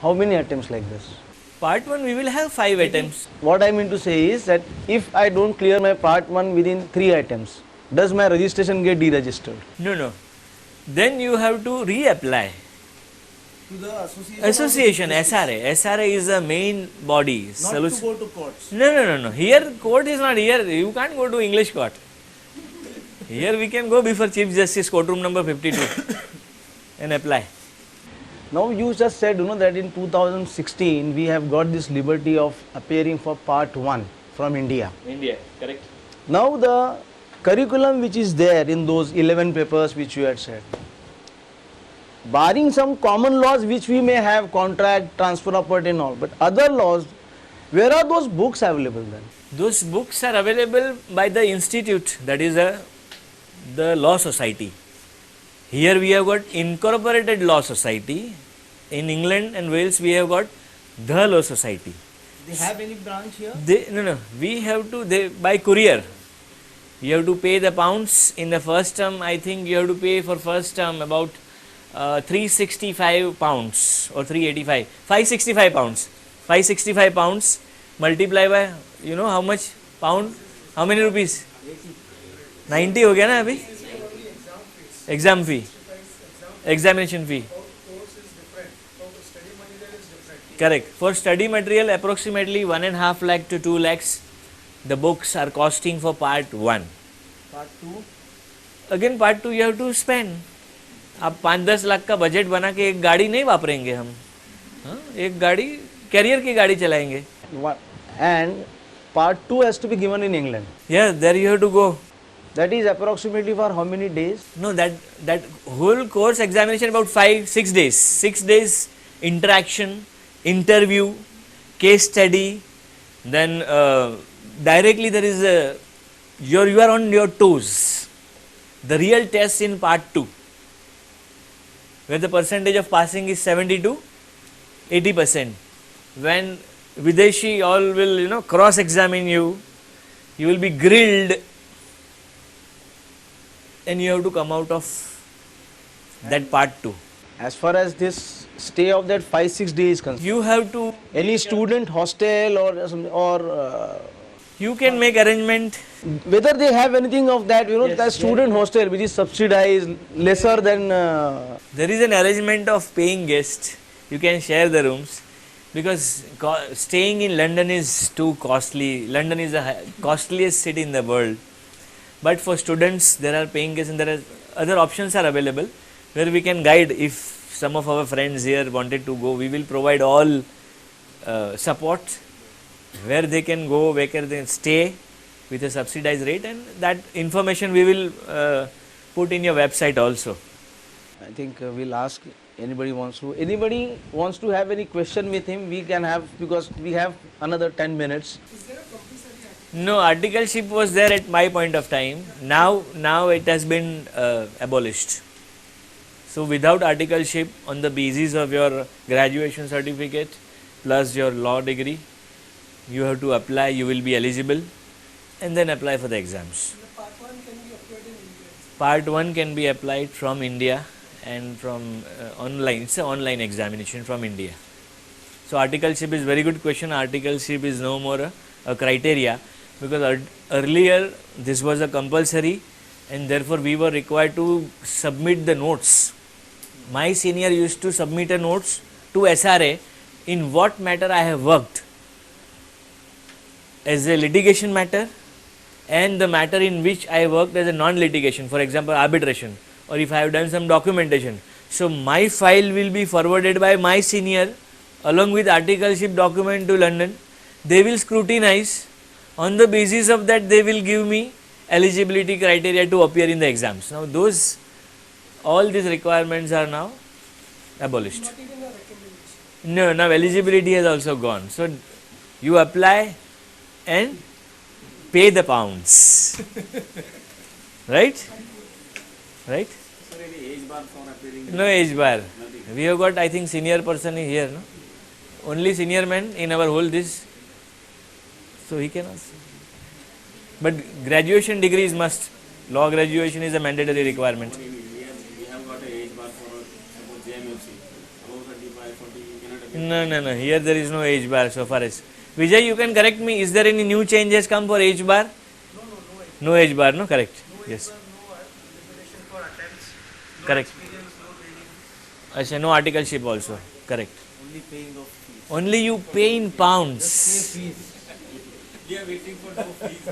how many attempts like this? Part 1 we will have 5 attempts. What I mean to say is that if I don't clear my part 1 within 3 attempts, does my registration get deregistered? No. Then you have to reapply. To the Association, SRA. SRA is the main body. Not to go to courts. No. Here court is not here. You can't go to English court. Here we can go before Chief Justice, courtroom number 52 and apply. Now you just said that in 2016 we have got this liberty of appearing for part 1 from India. India, correct. Now the curriculum which is there in those 11 papers which you had said, barring some common laws which we may have, contract, transfer of property and all, but other laws, where are those books available then? Those books are available by the institute, that is the Law Society. Here we have got Incorporated Law Society. In England and Wales we have got the Law Society. They have any branch here? No. We have to, by courier. You have to pay the pounds in the first term. I think you have to pay for first term about 365 pounds or 385. 565 pounds. 565 pounds multiply by, how much pound? How many rupees? 90 हो गया ना अभी? Exam fee. Examination fee. Correct. For study material approximately 1.5 lakh to 2 lakhs the books are costing for part 1. Part 2? Again part 2 you have to spend. आप 5-10 लाख का budget बना के एक गाड़ी नहीं वापरेंगे हम, एक गाड़ी कैरियर की गाड़ी चलाएंगे. And part 2 has to be given in England. Yeah, there you have to go. That is approximately for how many days? No, that whole course examination about 5-6 days. 6 days interaction, interview, case study, then directly there is you are on your toes. The real test in part 2, where the percentage of passing is 70 to 80%. When Videshi all will cross examine you, you will be grilled and you have to come out of that part 2. As far as this stay of that 5-6 days concerned, You have to, any student hostel or something, or you can make arrangement. whether they have anything of that, Yes, that student hostel which is subsidized lesser than There is an arrangement of paying guest. You can share the rooms because staying in London is too costly. London is the costliest city in the world. But for students, there are paying guests and there are other options are available where we can guide. If some of our friends here wanted to go, we will provide all support where they can go, where can they stay with a subsidized rate, and that information we will put in your website also. I think we'll ask anybody wants to have any question with him, we can have, because we have another 10 minutes. No, articleship was there at my point of time. Now it has been abolished. So without articleship, on the basis of your graduation certificate plus your law degree, you have to apply, you will be eligible, and then apply for the exams. Part 1 can be applied from India and from online. It's an online examination from India. So articleship is very good question. Articleship is no more a criteria, because earlier this was a compulsory and therefore we were required to submit the notes. My senior used to submit a notes to SRA in what matter I have worked as a litigation matter and the matter in which I worked as a non-litigation, for example arbitration, or if I have done some documentation. So my file will be forwarded by my senior along with articleship document to London. They will scrutinize. On the basis of that, they will give me eligibility criteria to appear in the exams. Now all these requirements are now abolished. No, now eligibility has also gone. So you apply and pay the pounds. Right? No age bar. We have got, I think, senior person is here, no? Only senior man in our whole this. So he can also. But graduation degree is must. Law graduation is a mandatory requirement. We have got a age bar for about JMFC, above 35, 40. No. Here there is no age bar so far as. Vijay, you can correct me. Is there any new changes come for age bar? No age bar, no? Correct. Yes. Limitation for attempts. Correct. Experience, no training. Achha, no articleship also. Correct. Only paying of fees. Only you pay in pounds. Fees. We are waiting for no fees.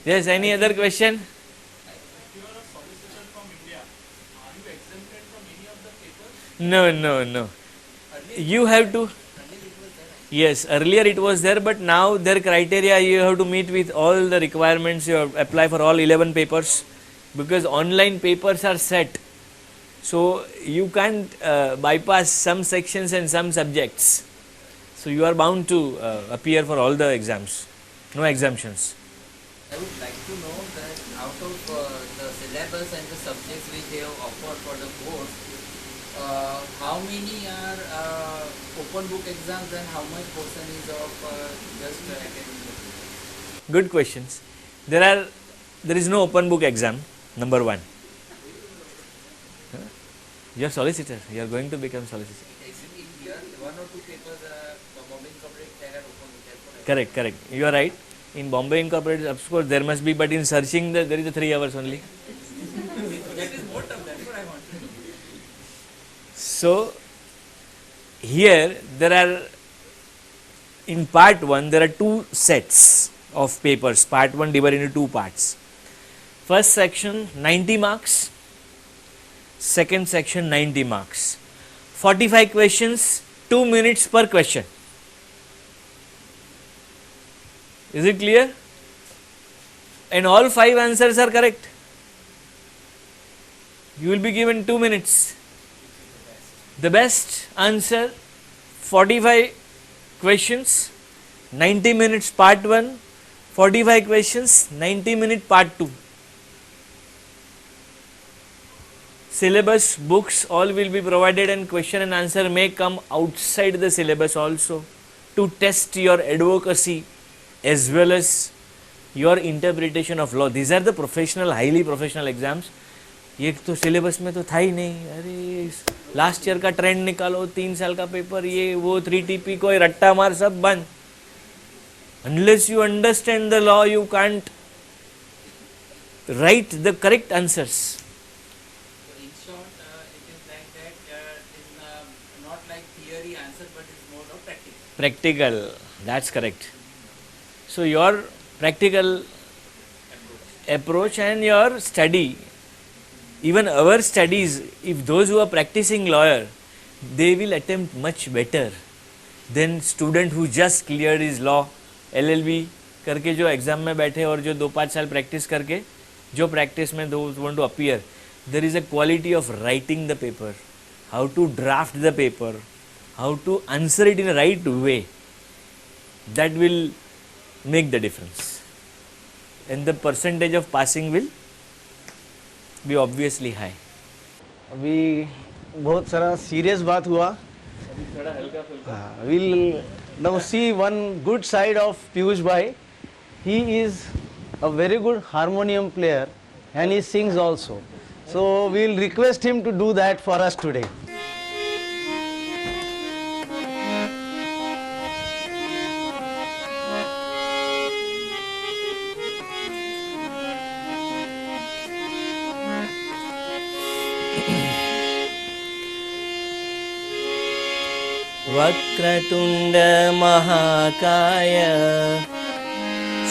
Yes, any other question? If you are a solicitor from India, are you exempted from any of the papers? No. You have to. Yes, earlier it was there, but now their criteria you have to meet with all the requirements. You have apply for all 11 papers because online papers are set. So you can't bypass some sections and some subjects. So you are bound to appear for all the exams. No exemptions. I would like to know that out of the syllabus and the subjects which they have offered for the course, how many are open book exams and how much portion is of just academic? Good questions. There is no open book exam. Number one. You are solicitor. You are going to become solicitor. Actually, in here, one or two papers are Bombay Incorporated, they are open book. Correct. You are right. In Bombay Incorporated, of course, there must be, but in searching, there is a 3 hours only. That is more tough, that's what I want. So, here, in part 1, there are 2 sets of papers. Part 1 divided into 2 parts. First section, 90 marks. Second section, 90 marks. 45 questions, 2 minutes per question. Is it clear? And all 5 answers are correct. You will be given 2 minutes. The best answer, 45 questions, 90 minutes part 1, 45 questions, 90 minute part 2. Syllabus, books, all will be provided and question and answer may come outside the syllabus also to test your advocacy as well as your interpretation of law. These are the professional, highly professional exams. ये तो syllabus में तो था ही नहीं. अरे last year का trend निकालो, 3 साल का पेपर, ये वो 3TP कोई रट्टा मार, सब बंद. Unless you understand the law, you can't write the correct answers. So in short, it is like that, it's not like theory answer, but it's more of practice. Practical, that's correct. So your practical approach and your study, even our studies, if those who are practicing lawyer, they will attempt much better than student who just cleared his law, LLB करके जो exam में बैठे और जो 2-5 साल practice करके जो practice में those want to appear. There is a quality of writing the paper, how to draft the paper, how to answer it in a right way, that will make the difference, and the percentage of passing will be obviously high. अभी बहुत सारा serious बात हुआ. We'll now see one good side of Piyush Bhai. He is a very good harmonium player and he sings also. So we'll request him to do that for us today. Vakratunda महाकाय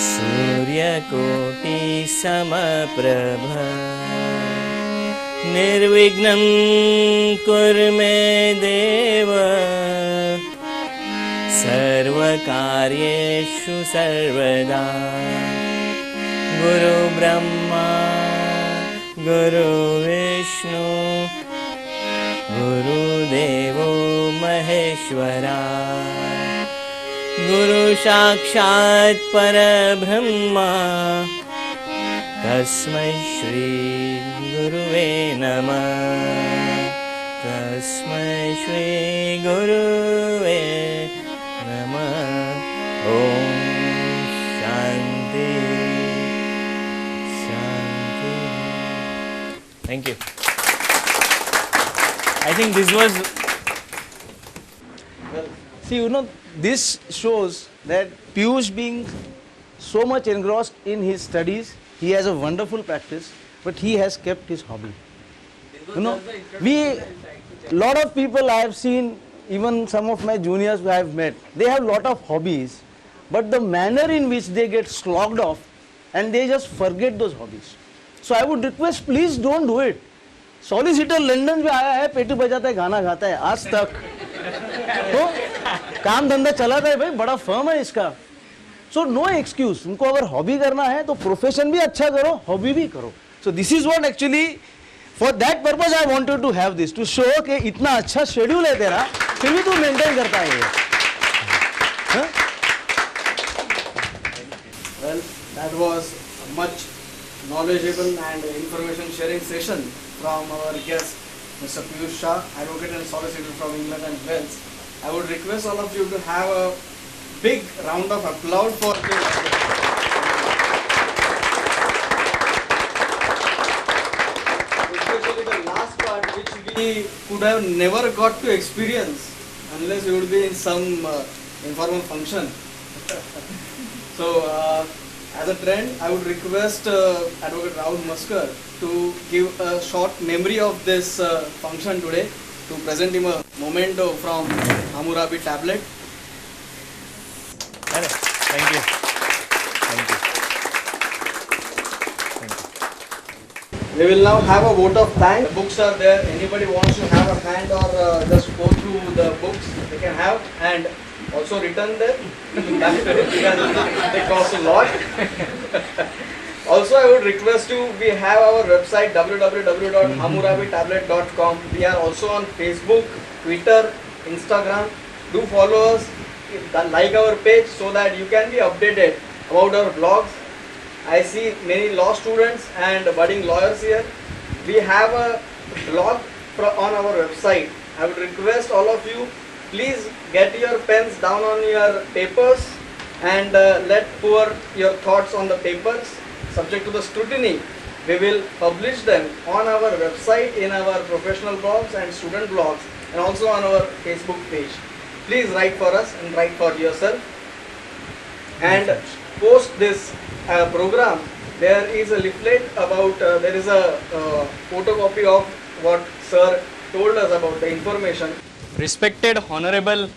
सूर्यकोटि समप्रभ निर्विघ्नं कुरु मे देव सर्वकार्येषु सर्वदा. गुरु ब्रह्मा गुरु विष्णु गुरुदेवो महेश्वरा. गुरु साक्षात् परब्रह्मा तस्मै श्री गुरुवे नमः. तस्मै श्री गुरुवे नमः. ओम शांति शांति. Thank you. I think this was See, this shows that Piyush being so much engrossed in his studies, he has a wonderful practice, but he has kept his hobby. Lot of people I have seen, even some of my juniors who I have met, they have lot of hobbies, but the manner in which they get slogged off and they just forget those hobbies. So I would request, please don't do it. Solicitor London में आया है, पेटी बजाता है, गाना गाता है, आज तक तो काम धंधा चलाता है भाई, बड़ा फर्म है इसका. So no excuse. उनको अगर हॉबी करना है तो प्रोफेशन भी अच्छा करो, हॉबी भी करो. So this is what actually, for that purpose I wanted to have this, to show कि इतना अच्छा शेड्यूल है तेरा, फिर भी तू मेंटेन करता है ये. Well, that was a much knowledgeable and information sharing session from our guest, Mr. Piyush Shah, advocate and solicitor from England and Wales. I would request all of you to have a big round of applause for this. Especially the last part, which we could have never got to experience unless we would be in some informal function. So, as a trend, I would request Advocate Rahul Maskar to give a short memory of this function today, to present him a memento from Hammurabi tablet. Thank you. We will now have a vote of thanks. The books are there. Anybody wants to have a hand or just go through the books, they can have, and also return them because they cost a lot. Also, I would request you, we have our website www.hammurabitablet.com. We are also on Facebook, Twitter, Instagram. Do follow us, like our page so that you can be updated about our blogs. I see many law students and budding lawyers here. We have a blog on our website. I would request all of you, please get your pens down on your papers and let pour your thoughts on the papers. Subject to the scrutiny, we will publish them on our website, in our professional blogs and student blogs, and also on our Facebook page. Please write for us and write for yourself. And post this program, there is a leaflet about, there is a photocopy of what Sir told us about the information. Respected Honorable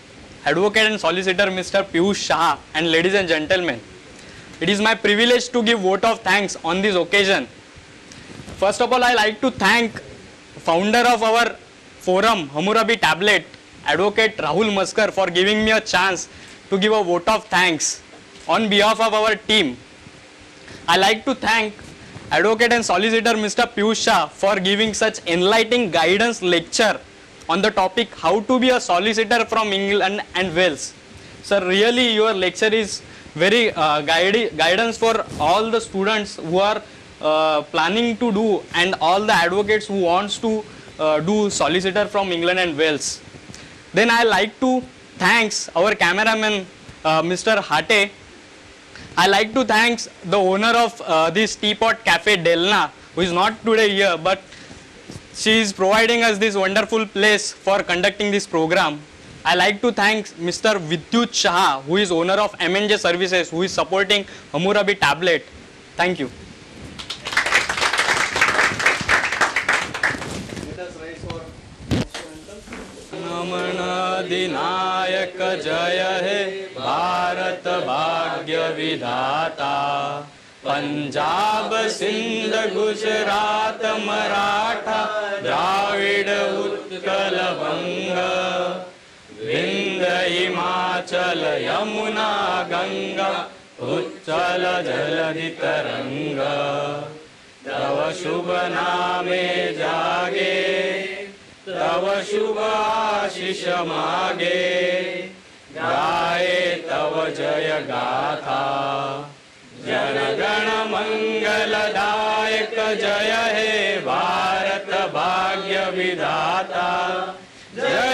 Advocate and Solicitor Mr. Piyush Shah and ladies and gentlemen, it is my privilege to give vote of thanks on this occasion. First of all, I like to thank founder of our forum, Hammurabi Tablet, Advocate Rahul Maskar, for giving me a chance to give a vote of thanks on behalf of our team. I like to thank Advocate and Solicitor Mr. Piyush Shah for giving such enlightening guidance lecture on the topic how to be a solicitor from England and Wales. Sir, really your lecture is very guidance for all the students who are planning to do and all the advocates who wants to do solicitor from England and Wales. Then I like to thanks our cameraman Mr. Hate. I like to thanks the owner of this Teapot Cafe Delna, who is not today here, but she is providing us this wonderful place for conducting this program. I like to thank Mr. Vidyut Shah, who is owner of M&J Services, who is supporting Hammurabi Tablet. Thank you. Let us rise for अधिनायक जय हे भारत भाग्य विधाता पंजाब सिंध गुजरात मराठा द्राविड उत्कल बंग विंध्य हिमाचल यमुना गंगा उच्चल जलधि तरंग तव शुभ नामे जागे तव शुभ आशीष मागे गाए तव जय गाथा जनगण मंगलदायक जय हे भारत भाग्य विधाता जय